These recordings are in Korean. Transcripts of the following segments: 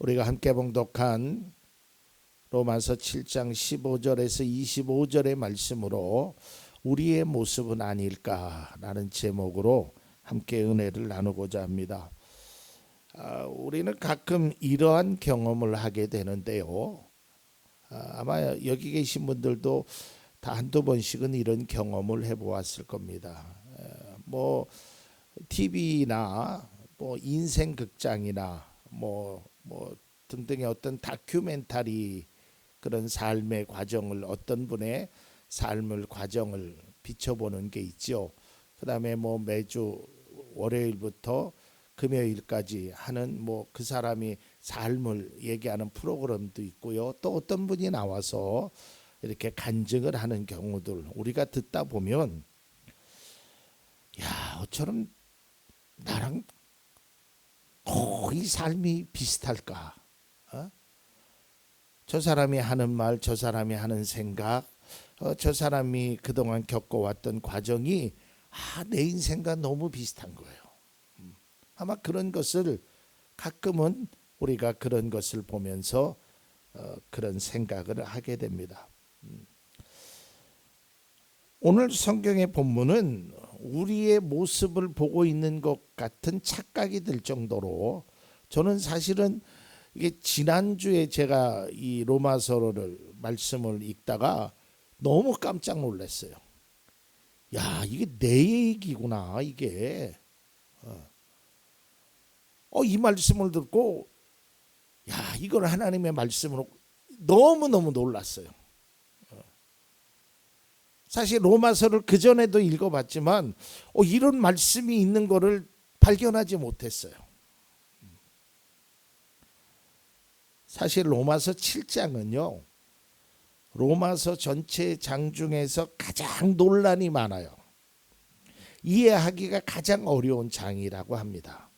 우리가 함께 봉독한 로마서 7장 15절에서 25절의 말씀으로 우리의 모습은 아닐까라는 제목으로 함께 은혜를 나누고자 합니다. 우리는 가끔 이러한 경험을 하게 되는데요. 아마 여기 계신 분들도 다 한두 번씩은 이런 경험을 해보았을 겁니다. 뭐 TV나 뭐 인생 극장이나 뭐 등등의 어떤 다큐멘터리 그런 삶의 과정을 어떤 분의 삶을 과정을 비춰보는 게 있죠. 그다음에 뭐 매주 월요일부터 금요일까지 하는 뭐 그 사람이 삶을 얘기하는 프로그램도 있고요. 또 어떤 분이 나와서 이렇게 간증을 하는 경우들 우리가 듣다 보면 야, 어처럼 나랑 거의 삶이 비슷할까? 저 사람이 하는 말, 저 사람이 하는 생각, 저 사람이 그동안 겪어왔던 과정이 내 인생과 너무 비슷한 거예요. 아마 그런 것을 가끔은 우리가 그런 것을 보면서 그런 생각을 하게 됩니다. 오늘 성경의 본문은 우리의 모습을 보고 있는 것 같은 착각이 들 정도로 저는 사실은 이게 지난주에 제가 이 로마서를 말씀을 읽다가 너무 깜짝 놀랐어요. 야, 이게 내 얘기구나 이게. 이 말씀을 듣고 야, 이걸 하나님의 말씀으로 너무너무 놀랐어요. 사실 로마서를 그전에도 읽어봤지만 이런 말씀이 있는 거를 발견하지 못했어요. 사실 로마서 7장은요. 로마서 전체 장 중에서 가장 논란이 많아요. 이해하기가 가장 어려운 장이라고 합니다.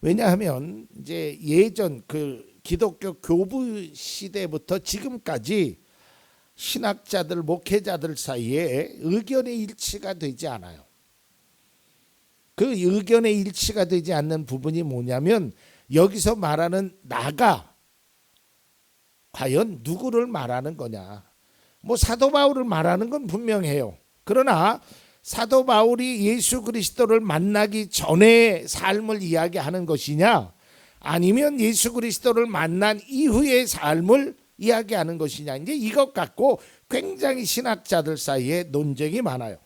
왜냐하면 이제 예전 그 기독교 교부 시대부터 지금까지 신학자들, 목회자들 사이에 의견의 일치가 되지 않아요. 그 의견의 일치가 되지 않는 부분이 뭐냐면 여기서 말하는 나가 과연 누구를 말하는 거냐. 뭐 사도 바울을 말하는 건 분명해요. 그러나 사도 바울이 예수 그리스도를 만나기 전의 삶을 이야기하는 것이냐 아니면 예수 그리스도를 만난 이후의 삶을 이야기하는 것이냐 이제 이것 갖고 굉장히 신학자들 사이에 논쟁이 많아요.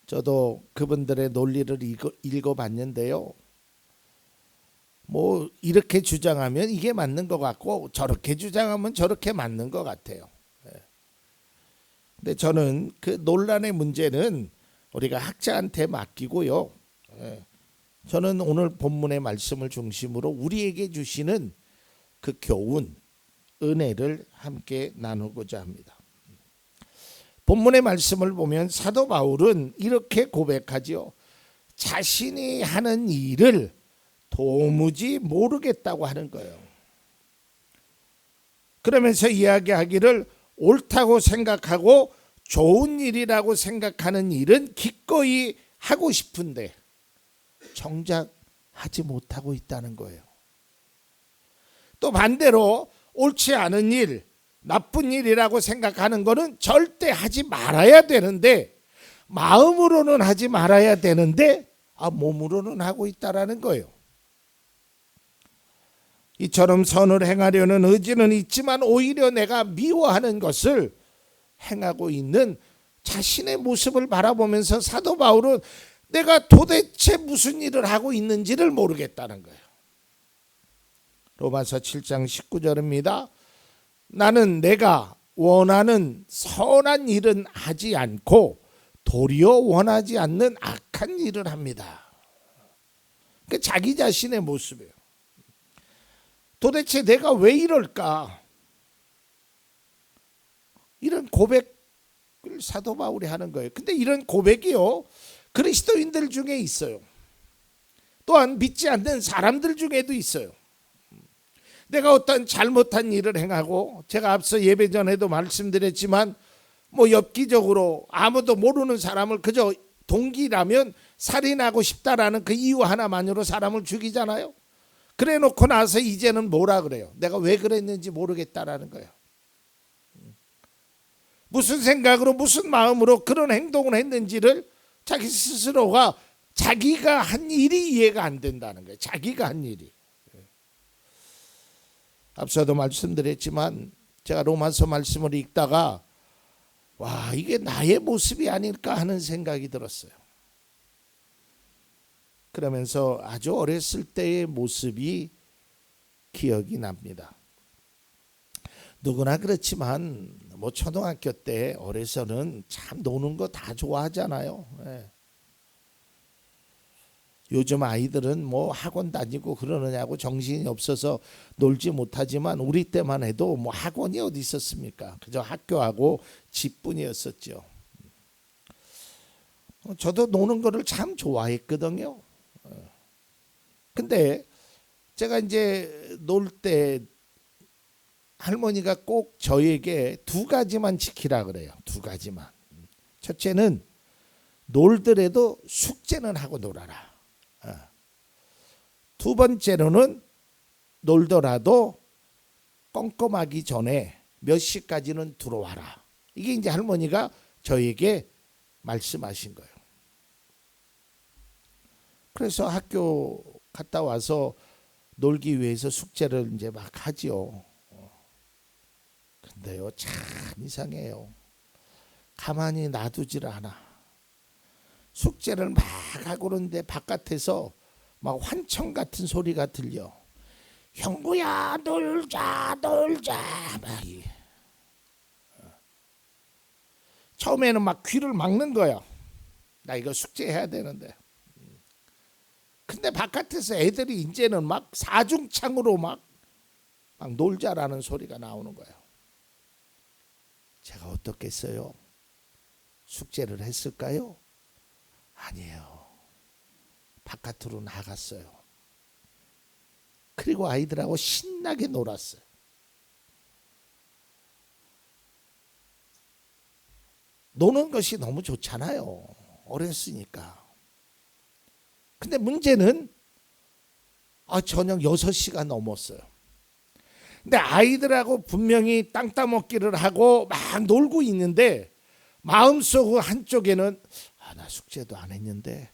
저도 그분들의 논리를 읽어봤는데요. 뭐 이렇게 주장하면 이게 맞는 것 같고 저렇게 주장하면 저렇게 맞는 것 같아요. 근데 저는 그 논란의 문제는 우리가 학자한테 맡기고요. 저는 오늘 본문의 말씀을 중심으로 우리에게 주시는 그 교훈, 은혜를 함께 나누고자 합니다. 본문의 말씀을 보면 사도 바울은 이렇게 고백하지요. 자신이 하는 일을 도무지 모르겠다고 하는 거예요. 그러면서 이야기하기를 옳다고 생각하고 좋은 일이라고 생각하는 일은 기꺼이 하고 싶은데 정작 하지 못하고 있다는 거예요. 또 반대로 옳지 않은 일, 나쁜 일이라고 생각하는 것은 절대 하지 말아야 되는데 마음으로는 하지 말아야 되는데 몸으로는 하고 있다라는 거예요. 이처럼 선을 행하려는 의지는 있지만 오히려 내가 미워하는 것을 행하고 있는 자신의 모습을 바라보면서 사도 바울은 내가 도대체 무슨 일을 하고 있는지를 모르겠다는 거예요. 로마서 7장 19절입니다. 나는 내가 원하는 선한 일은 하지 않고 도리어 원하지 않는 악한 일을 합니다. 그 자기 자신의 모습이에요. 도대체 내가 왜 이럴까? 이런 고백을 사도 바울이 하는 거예요. 근데 이런 고백이요. 그리스도인들 중에 있어요. 또한 믿지 않는 사람들 중에도 있어요. 내가 어떤 잘못한 일을 행하고 제가 앞서 예배 전에도 말씀드렸지만 뭐 엽기적으로 아무도 모르는 사람을 그저 동기라면 살인하고 싶다라는 그 이유 하나만으로 사람을 죽이잖아요. 그래 놓고 나서 이제는 뭐라 그래요? 내가 왜 그랬는지 모르겠다라는 거예요. 무슨 생각으로 무슨 마음으로 그런 행동을 했는지를 자기 스스로가 자기가 한 일이 이해가 안 된다는 거예요. 자기가 한 일이. 앞서도 말씀드렸지만 제가 로마서 말씀을 읽다가 와, 이게 나의 모습이 아닐까 하는 생각이 들었어요. 그러면서 아주 어렸을 때의 모습이 기억이 납니다. 누구나 그렇지만 뭐 초등학교 때 어려서는 참 노는 거 다 좋아하잖아요. 예. 요즘 아이들은 뭐 학원 다니고 그러느냐고 정신이 없어서 놀지 못하지만 우리 때만 해도 뭐 학원이 어디 있었습니까? 그저 학교하고 집뿐이었었죠. 저도 노는 거를 참 좋아했거든요. 근데 제가 이제 놀 때 할머니가 꼭 저에게 두 가지만 지키라 그래요. 두 가지만. 첫째는 놀더라도 숙제는 하고 놀아라. 두 번째로는 놀더라도 껌껌하기 전에 몇 시까지는 들어와라. 이게 이제 할머니가 저에게 말씀하신 거예요. 그래서 학교 갔다 와서 놀기 위해서 숙제를 이제 막 하지요. 근데요, 참 이상해요. 가만히 놔두질 않아. 숙제를 막 하고 그러는데 바깥에서 막 환청 같은 소리가 들려. 형구야, 놀자, 놀자. 막 처음에는 막 귀를 막는 거야. 나 이거 숙제해야 되는데. 근데 바깥에서 애들이 이제는 막 사중창으로 막 놀자라는 소리가 나오는 거예요. 제가 어떻겠어요? 숙제를 했을까요? 아니에요. 바깥으로 나갔어요. 그리고 아이들하고 신나게 놀았어요. 노는 것이 너무 좋잖아요. 어렸으니까. 근데 문제는 저녁 6시가 넘었어요. 근데 아이들하고 분명히 땅 따먹기를 하고 막 놀고 있는데 마음속 한쪽에는 나 숙제도 안 했는데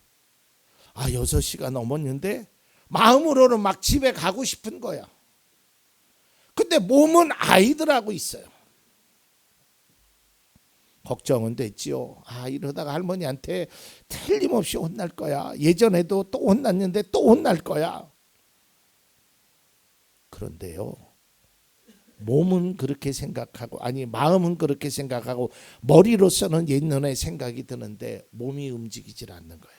6시가 넘었는데 마음으로는 막 집에 가고 싶은 거야. 근데 몸은 아이들하고 있어요. 걱정은 됐지요. 이러다가 할머니한테 틀림없이 혼날 거야. 예전에도 또 혼났는데 또 혼날 거야. 그런데요, 몸은 그렇게 생각하고 마음은 그렇게 생각하고 머리로서는 옛날에 생각이 드는데 몸이 움직이질 않는 거야.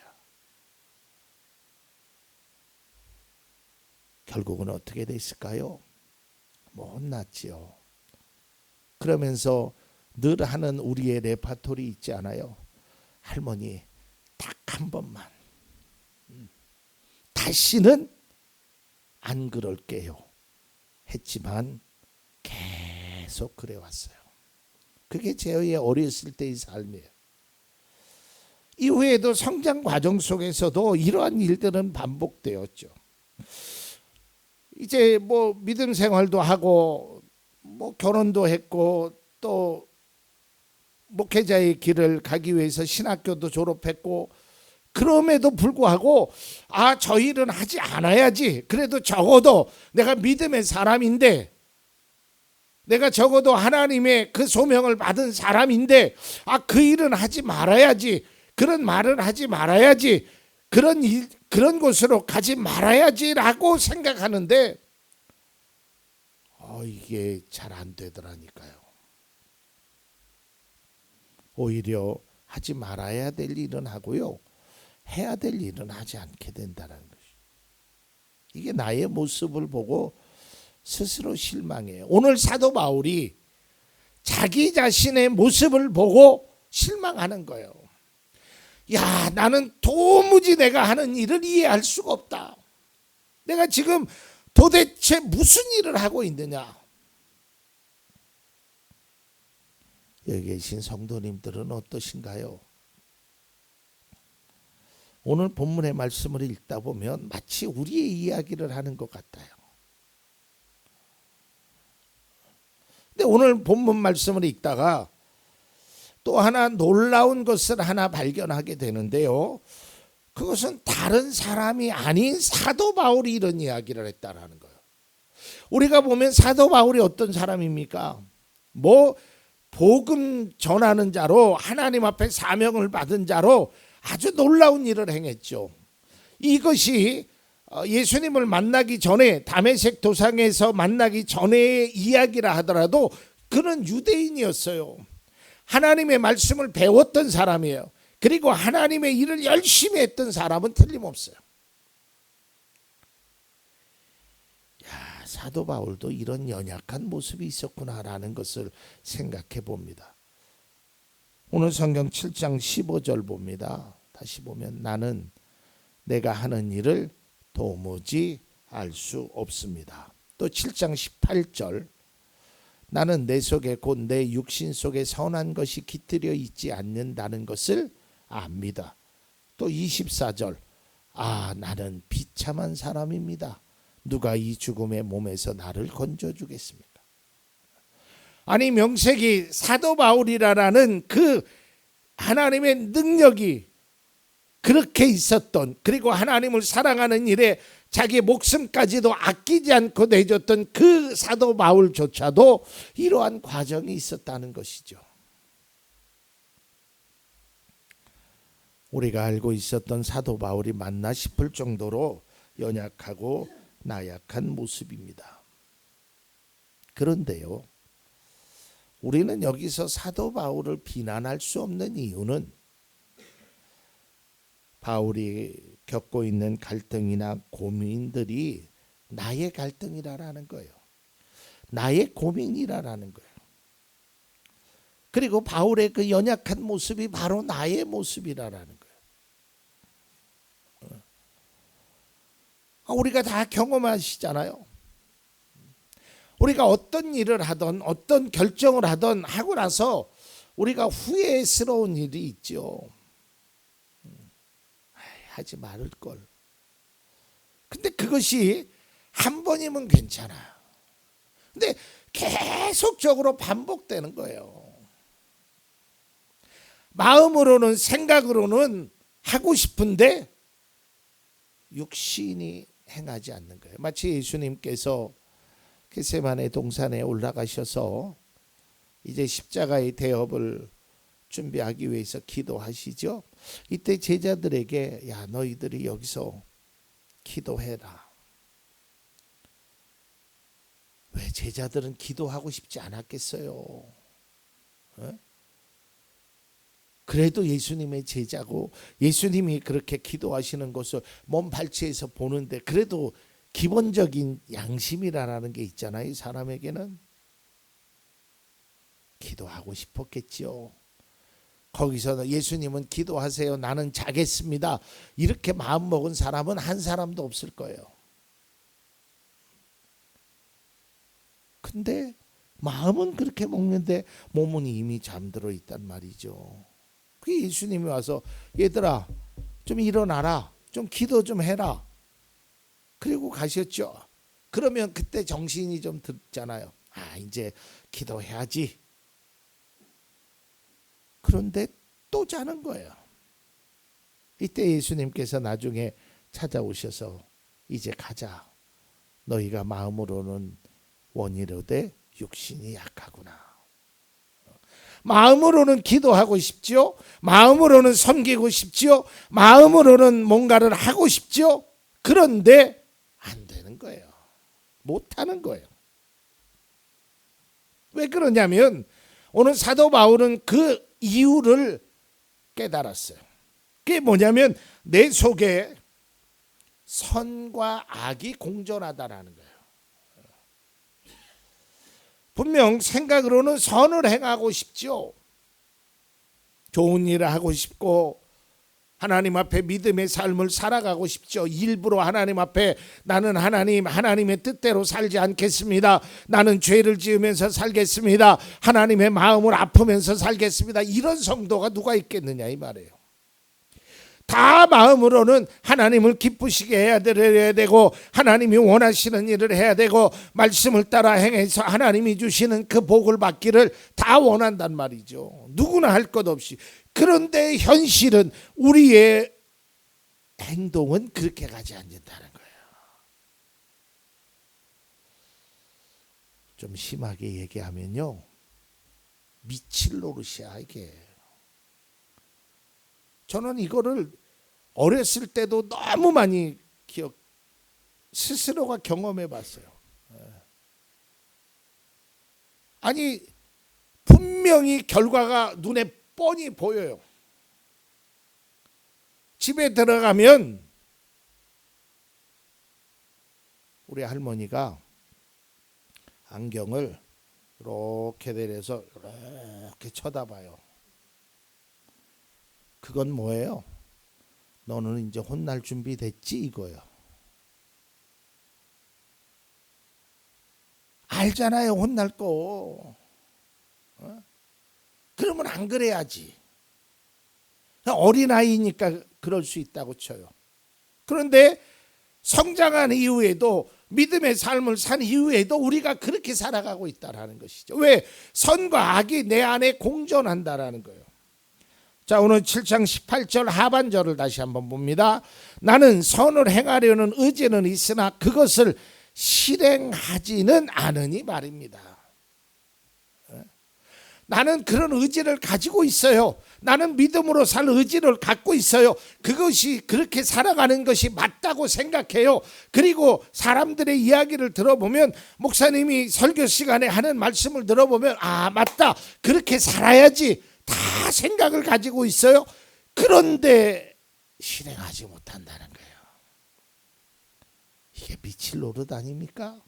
결국은 어떻게 됐을까요? 혼났지요. 그러면서 늘 하는 우리의 레파토리 있지 않아요? 할머니 딱 한 번만 다시는 안 그럴게요 했지만 계속 그래왔어요. 그게 제 어렸을 때의 삶이에요. 이후에도 성장 과정 속에서도 이러한 일들은 반복되었죠. 이제 믿음 생활도 하고 결혼도 했고 또 목회자의 길을 가기 위해서 신학교도 졸업했고 그럼에도 불구하고 저 일은 하지 않아야지. 그래도 적어도 내가 믿음의 사람인데 내가 적어도 하나님의 그 소명을 받은 사람인데 그 일은 하지 말아야지. 그런 말을 하지 말아야지. 그런 곳으로 가지 말아야지라고 생각하는데 이게 잘 안 되더라니까요. 오히려 하지 말아야 될 일은 하고요. 해야 될 일은 하지 않게 된다는 것이. 이게 나의 모습을 보고 스스로 실망해요. 오늘 사도 바울이 자기 자신의 모습을 보고 실망하는 거예요. 나는 도무지 내가 하는 일을 이해할 수가 없다. 내가 지금 도대체 무슨 일을 하고 있느냐. 여기 계신 성도님들은 어떠신가요? 오늘 본문의 말씀을 읽다 보면 마치 우리의 이야기를 하는 것 같아요. 근데 오늘 본문 말씀을 읽다가 또 하나 놀라운 것을 하나 발견하게 되는데요. 그것은 다른 사람이 아닌 사도 바울이 이런 이야기를 했다라는 거예요. 우리가 보면 사도 바울이 어떤 사람입니까? 복음 전하는 자로 하나님 앞에 사명을 받은 자로 아주 놀라운 일을 행했죠. 이것이 예수님을 만나기 전에 다메섹 도상에서 만나기 전의 이야기라 하더라도 그는 유대인이었어요. 하나님의 말씀을 배웠던 사람이에요. 그리고 하나님의 일을 열심히 했던 사람은 틀림없어요. 사도 바울도 이런 연약한 모습이 있었구나라는 것을 생각해 봅니다. 오늘 성경 7장 15절 봅니다. 다시 보면 나는 내가 하는 일을 도무지 알 수 없습니다. 또 7장 18절 나는 내 속에 곧 내 육신 속에 선한 것이 깃들여 있지 않는다는 것을 압니다. 또 24절 나는 비참한 사람입니다. 누가 이 죽음의 몸에서 나를 건져주겠습니까? 아니 명색이 사도 바울이라는 그 하나님의 능력이 그렇게 있었던, 그리고 하나님을 사랑하는 일에 자기 목숨까지도 아끼지 않고 내줬던 그 사도 바울조차도 이러한 과정이 있었다는 것이죠. 우리가 알고 있었던 사도 바울이 맞나 싶을 정도로 연약하고 나약한 모습입니다. 그런데요, 우리는 여기서 사도 바울을 비난할 수 없는 이유는 바울이 겪고 있는 갈등이나 고민들이 나의 갈등이라는 거예요. 나의 고민이라는 거예요. 그리고 바울의 그 연약한 모습이 바로 나의 모습이라는 거예요. 우리가 다 경험하시잖아요. 우리가 어떤 일을 하든 어떤 결정을 하든 하고 나서 우리가 후회스러운 일이 있죠. 하지 말을 걸. 근데 그것이 한 번이면 괜찮아요. 근데 계속적으로 반복되는 거예요. 마음으로는, 생각으로는 하고 싶은데 육신이 행하지 않는 거예요. 마치 예수님께서 겟세마네 동산에 올라가셔서 이제 십자가의 대업을 준비하기 위해서 기도하시죠. 이때 제자들에게 야 너희들이 여기서 기도해라. 왜 제자들은 기도하고 싶지 않았겠어요? 그래도 예수님의 제자고 예수님이 그렇게 기도하시는 것을 몸 발치해서 보는데 그래도 기본적인 양심이라는 게 있잖아요. 사람에게는 기도하고 싶었겠죠. 거기서 예수님은 기도하세요. 나는 자겠습니다. 이렇게 마음먹은 사람은 한 사람도 없을 거예요. 근데 마음은 그렇게 먹는데 몸은 이미 잠들어 있단 말이죠. 그 예수님이 와서 얘들아 좀 일어나라. 좀 기도 좀 해라. 그리고 가셨죠. 그러면 그때 정신이 좀 들잖아요. 이제 기도해야지. 그런데 또 자는 거예요. 이때 예수님께서 나중에 찾아오셔서 이제 가자. 너희가 마음으로는 원이로되 육신이 약하구나. 마음으로는 기도하고 싶지요. 마음으로는 섬기고 싶지요. 마음으로는 뭔가를 하고 싶지요. 그런데 안 되는 거예요. 못하는 거예요. 왜 그러냐면 오늘 사도 바울은 그 이유를 깨달았어요. 그게 뭐냐면 내 속에 선과 악이 공존하다라는 거예요. 분명 생각으로는 선을 행하고 싶죠. 좋은 일을 하고 싶고 하나님 앞에 믿음의 삶을 살아가고 싶죠. 일부러 하나님 앞에 나는 하나님의 뜻대로 살지 않겠습니다. 나는 죄를 지으면서 살겠습니다. 하나님의 마음을 아프면서 살겠습니다. 이런 성도가 누가 있겠느냐 이 말이에요. 다 마음으로는 하나님을 기쁘시게 해야 되고 하나님이 원하시는 일을 해야 되고 말씀을 따라 행해서 하나님이 주시는 그 복을 받기를 다 원한단 말이죠. 누구나 할 것 없이. 그런데 현실은 우리의 행동은 그렇게 가지 않는다는 거예요. 좀 심하게 얘기하면요, 미칠 노릇이야 이게. 저는 이거를 어렸을 때도 너무 많이 스스로가 경험해 봤어요. 아니 분명히 결과가 눈에 뻔히 보여요. 집에 들어가면 우리 할머니가 안경을 이렇게 내려서 이렇게 쳐다봐요. 그건 뭐예요? 너는 이제 혼날 준비 됐지 이거요. 알잖아요, 혼날 거. 그러면 안 그래야지. 어린아이니까 그럴 수 있다고 쳐요. 그런데 성장한 이후에도, 믿음의 삶을 산 이후에도 우리가 그렇게 살아가고 있다는 것이죠. 왜? 선과 악이 내 안에 공존한다라는 거예요. 자, 오늘 7장 18절 하반절을 다시 한번 봅니다. 나는 선을 행하려는 의지는 있으나 그것을 실행하지는 않으니 말입니다. 나는 그런 의지를 가지고 있어요. 나는 믿음으로 살 의지를 갖고 있어요. 그것이, 그렇게 살아가는 것이 맞다고 생각해요. 그리고 사람들의 이야기를 들어보면, 목사님이 설교 시간에 하는 말씀을 들어보면, 아 맞다, 그렇게 살아야지, 다 생각을 가지고 있어요. 그런데 실행하지 못한다는 거예요. 이게 미칠 노릇 아닙니까?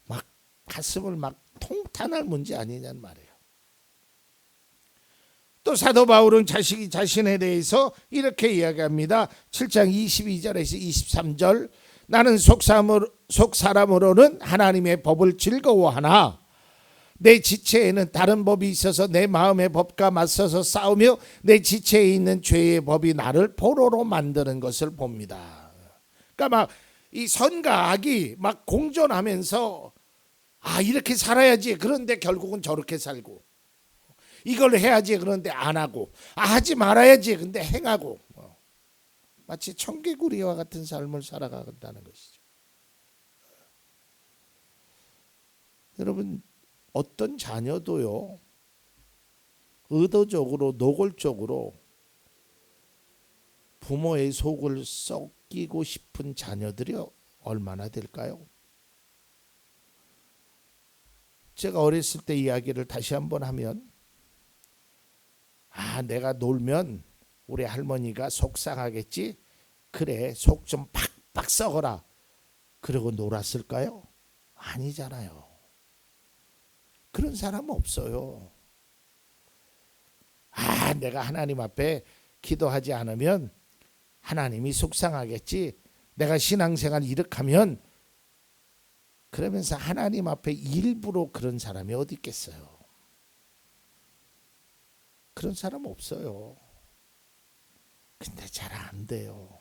막 가슴을 막 통탄할 문제 아니냐는 말이에요. 또 사도 바울은 자신에 대해서 이렇게 이야기합니다. 7장 22절에서 23절. 나는 속 사람으로는 하나님의 법을 즐거워하나 내 지체에는 다른 법이 있어서 내 마음의 법과 맞서서 싸우며 내 지체에 있는 죄의 법이 나를 포로로 만드는 것을 봅니다. 그러니까 막 이 선과 악이 막 공존하면서, 아 이렇게 살아야지, 그런데 결국은 저렇게 살고, 이걸 해야지, 그런데 안 하고, 아 하지 말아야지, 근데 행하고, 마치 청개구리와 같은 삶을 살아간다는 것이죠. 여러분, 어떤 자녀도요, 의도적으로 노골적으로 부모의 속을 썩이고 싶은 자녀들이 얼마나 될까요? 제가 어렸을 때 이야기를 다시 한번 하면, 아 내가 놀면 우리 할머니가 속상하겠지, 그래 속 좀 팍팍 썩어라, 그러고 놀았을까요? 아니잖아요. 그런 사람 없어요. 아 내가 하나님 앞에 기도하지 않으면 하나님이 속상하겠지, 내가 신앙생활 이렇게 하면, 그러면서 하나님 앞에 일부러 그런 사람이 어디 있겠어요? 그런 사람 없어요. 근데 잘 안 돼요.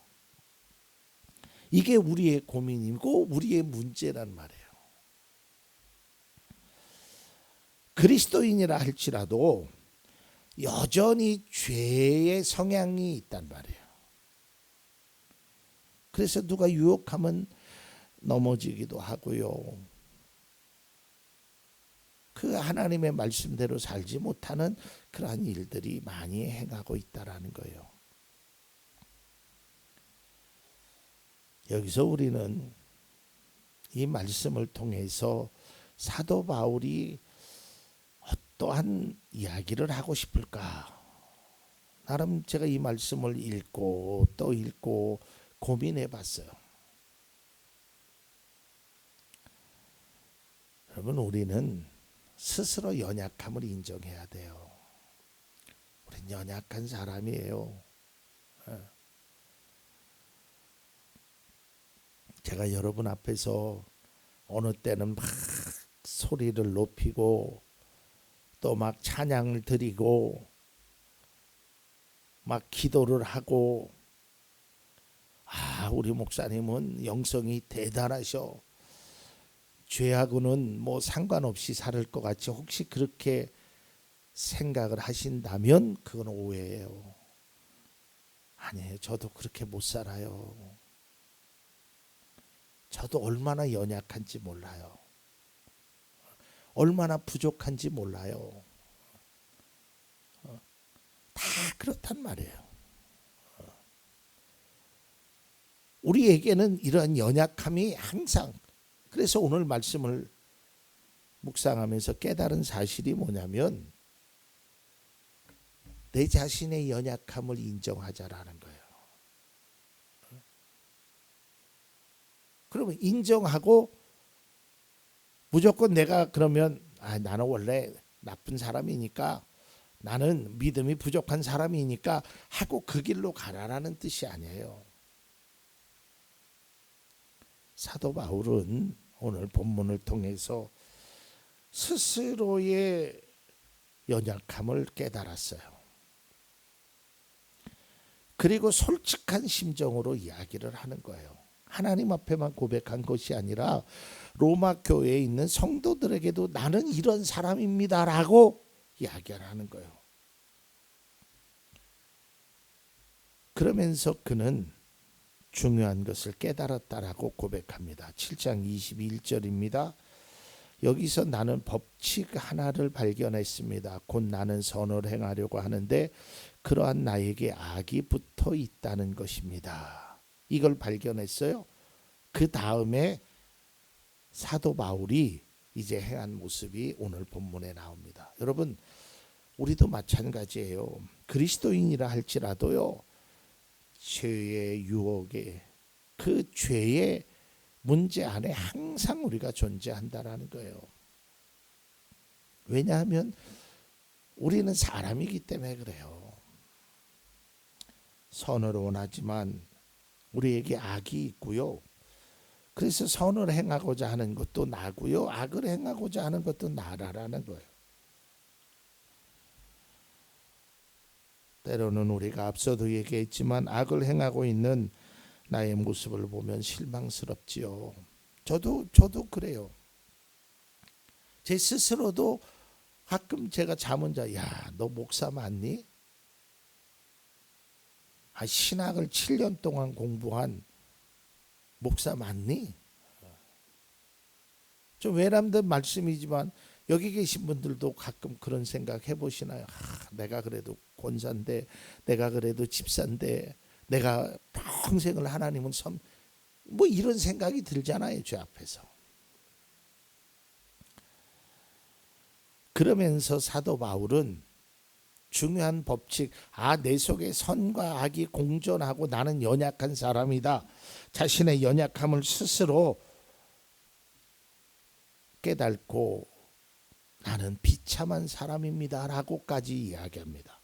이게 우리의 고민이고 우리의 문제란 말이에요. 그리스도인이라 할지라도 여전히 죄의 성향이 있단 말이에요. 그래서 누가 유혹하면 넘어지기도 하고요. 그 하나님의 말씀대로 살지 못하는 그러한 일들이 많이 행하고 있다라는 거예요. 여기서 우리는 이 말씀을 통해서 사도 바울이 어떠한 이야기를 하고 싶을까? 나름 제가 이 말씀을 읽고 또 읽고 고민해 봤어요. 여러분, 우리는 스스로 연약함을 인정해야 돼요. 우린 연약한 사람이에요. 제가 여러분 앞에서 어느 때는 막 소리를 높이고 또 막 찬양을 드리고 막 기도를 하고 우리 목사님은 영성이 대단하셔. 죄하고는 뭐 상관없이 살 것 같이 혹시 그렇게 생각을 하신다면 그건 오해예요. 아니에요. 저도 그렇게 못 살아요. 저도 얼마나 연약한지 몰라요. 얼마나 부족한지 몰라요. 다 그렇단 말이에요. 우리에게는 이런 연약함이 항상, 그래서 오늘 말씀을 묵상하면서 깨달은 사실이 뭐냐면 내 자신의 연약함을 인정하자라는 거예요. 그러면 인정하고 무조건 내가 그러면 나는 원래 나쁜 사람이니까, 나는 믿음이 부족한 사람이니까 하고 그 길로 가라라는 뜻이 아니에요. 사도 바울은 오늘 본문을 통해서 스스로의 연약함을 깨달았어요. 그리고 솔직한 심정으로 이야기를 하는 거예요. 하나님 앞에만 고백한 것이 아니라 로마 교회에 있는 성도들에게도 나는 이런 사람입니다라고 이야기를 하는 거예요. 그러면서 그는 중요한 것을 깨달았다라고 고백합니다. 7장 21절입니다. 여기서 나는 법칙 하나를 발견했습니다. 곧 나는 선을 행하려고 하는데 그러한 나에게 악이 붙어 있다는 것입니다. 이걸 발견했어요. 그 다음에 사도 바울이 이제 행한 모습이 오늘 본문에 나옵니다. 여러분, 우리도 마찬가지예요. 그리스도인이라 할지라도요, 죄의 유혹에, 그 죄의 문제 안에 항상 우리가 존재한다라는 거예요. 왜냐하면 우리는 사람이기 때문에 그래요. 선을 원하지만 우리에게 악이 있고요. 그래서 선을 행하고자 하는 것도 나고요, 악을 행하고자 하는 것도 나라라는 거예요. 때로는 우리가 앞서도 얘기했지만 악을 행하고 있는 나의 모습을 보면 실망스럽지요. 저도 그래요. 제 스스로도 가끔 제가 잠은 너 목사 맞니? 신학을 7년 동안 공부한 목사 맞니? 좀 외람된 말씀이지만 여기 계신 분들도 가끔 그런 생각 해보시나요? 내가 그래도 권사인데, 내가 그래도 집사인데, 내가 평생을 하나님은 뭐 이런 생각이 들잖아요, 주 앞에서. 그러면서 사도 바울은 중요한 법칙, 내 속에 선과 악이 공존하고 나는 연약한 사람이다. 자신의 연약함을 스스로 깨닫고 나는 비참한 사람입니다 라고까지 이야기합니다.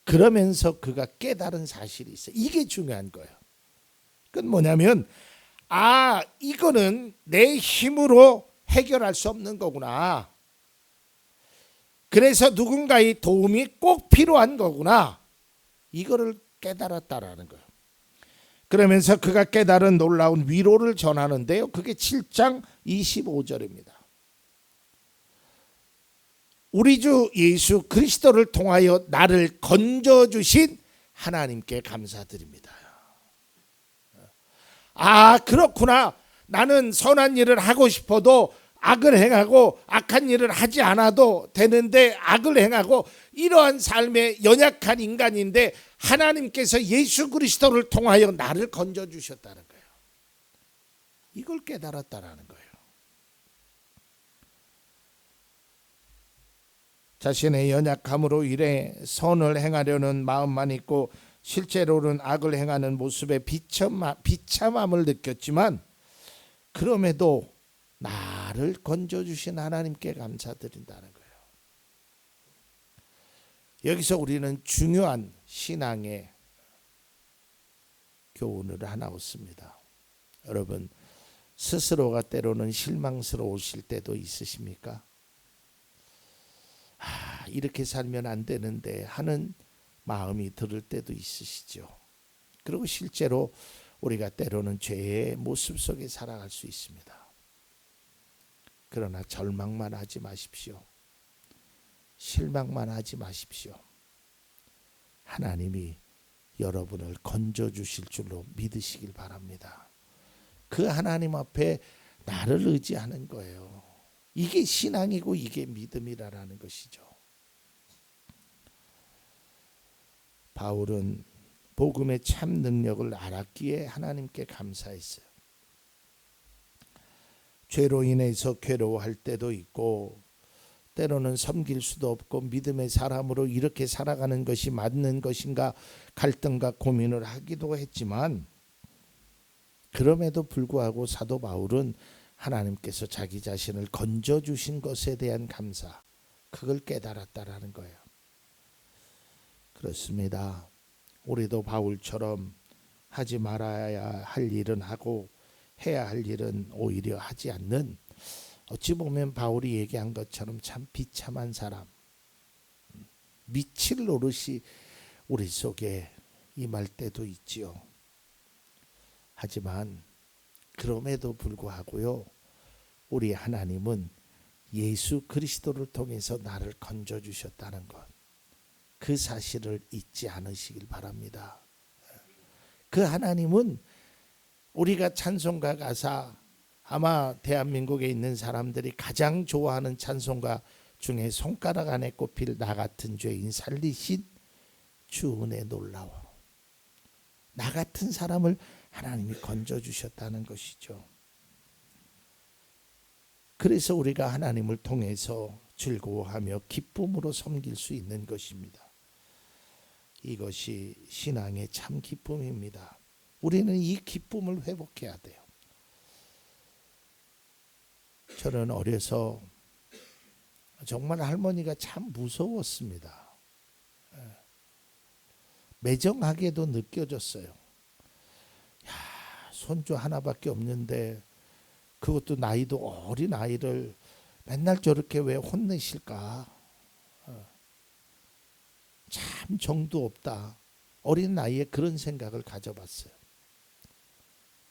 그러면서 그가 깨달은 사실이 있어요. 이게 중요한 거예요. 그건 뭐냐면 이거는 내 힘으로 해결할 수 없는 거구나. 그래서 누군가의 도움이 꼭 필요한 거구나. 이거를 깨달았다라는 거예요. 그러면서 그가 깨달은 놀라운 위로를 전하는데요. 그게 7장 25절입니다. 우리 주 예수 그리스도를 통하여 나를 건져주신 하나님께 감사드립니다. 그렇구나. 나는 선한 일을 하고 싶어도 악을 행하고 악한 일을 하지 않아도 되는데 악을 행하고 이러한 삶에 연약한 인간인데 하나님께서 예수 그리스도를 통하여 나를 건져주셨다는 거예요. 이걸 깨달았다라는 거예요. 자신의 연약함으로 인해 선을 행하려는 마음만 있고 실제로는 악을 행하는 모습에 비참함을 느꼈지만 그럼에도 나를 건져주신 하나님께 감사드린다는 거예요. 여기서 우리는 중요한 신앙의 교훈을 하나 얻습니다. 여러분, 스스로가 때로는 실망스러우실 때도 있으십니까? 이렇게 살면 안 되는데 하는 마음이 들을 때도 있으시죠. 그리고 실제로 우리가 때로는 죄의 모습 속에 살아갈 수 있습니다. 그러나 절망만 하지 마십시오. 실망만 하지 마십시오. 하나님이 여러분을 건져주실 줄로 믿으시길 바랍니다. 그 하나님 앞에 나를 의지하는 거예요. 이게 신앙이고 이게 믿음이라는 것이죠. 바울은 복음의 참 능력을 알았기에 하나님께 감사했어요. 죄로 인해서 괴로워할 때도 있고 때로는 섬길 수도 없고 믿음의 사람으로 이렇게 살아가는 것이 맞는 것인가 갈등과 고민을 하기도 했지만 그럼에도 불구하고 사도 바울은 하나님께서 자기 자신을 건져주신 것에 대한 감사, 그걸 깨달았다라는 거예요. 그렇습니다. 우리도 바울처럼 하지 말아야 할 일은 하고 해야 할 일은 오히려 하지 않는, 어찌 보면 바울이 얘기한 것처럼 참 비참한 사람, 미칠 노릇이 우리 속에 임할 때도 있지요. 하지만 그럼에도 불구하고요, 우리 하나님은 예수 그리스도를 통해서 나를 건져주셨다는 것, 그 사실을 잊지 않으시길 바랍니다. 그 하나님은 우리가 찬송가 가사, 아마 대한민국에 있는 사람들이 가장 좋아하는 찬송가 중에 손가락 안에 꼽힐 나 같은 죄인 살리신 주 은혜 놀라워. 나 같은 사람을 하나님이 건져주셨다는 것이죠. 그래서 우리가 하나님을 통해서 즐거워하며 기쁨으로 섬길 수 있는 것입니다. 이것이 신앙의 참 기쁨입니다. 우리는 이 기쁨을 회복해야 돼요. 저는 어려서 정말 할머니가 참 무서웠습니다. 매정하게도 느껴졌어요. 야, 손주 하나밖에 없는데 그것도 나이도 어린 아이를 맨날 저렇게 왜 혼내실까? 참 정도 없다. 어린 나이에 그런 생각을 가져봤어요.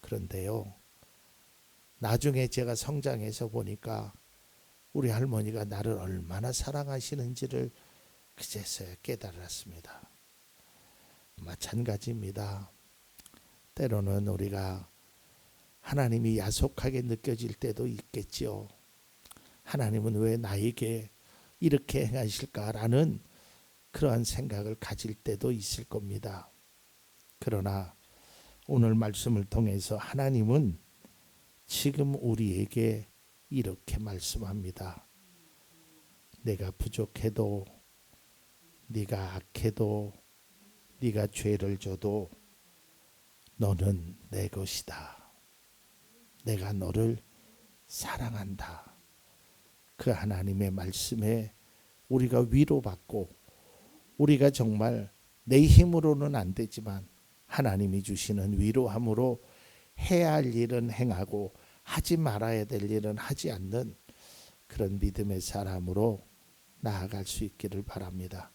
그런데요, 나중에 제가 성장해서 보니까 우리 할머니가 나를 얼마나 사랑하시는지를 그제서야 깨달았습니다. 마찬가지입니다. 때로는 우리가 하나님이 야속하게 느껴질 때도 있겠지요. 하나님은 왜 나에게 이렇게 행하실까라는 그러한 생각을 가질 때도 있을 겁니다. 그러나 오늘 말씀을 통해서 하나님은 지금 우리에게 이렇게 말씀합니다. 내가 부족해도, 네가 악해도, 네가 죄를 져도 너는 내 것이다. 내가 너를 사랑한다. 그 하나님의 말씀에 우리가 위로받고, 우리가 정말 내 힘으로는 안 되지만 하나님이 주시는 위로함으로 해야 할 일은 행하고 하지 말아야 될 일은 하지 않는 그런 믿음의 사람으로 나아갈 수 있기를 바랍니다.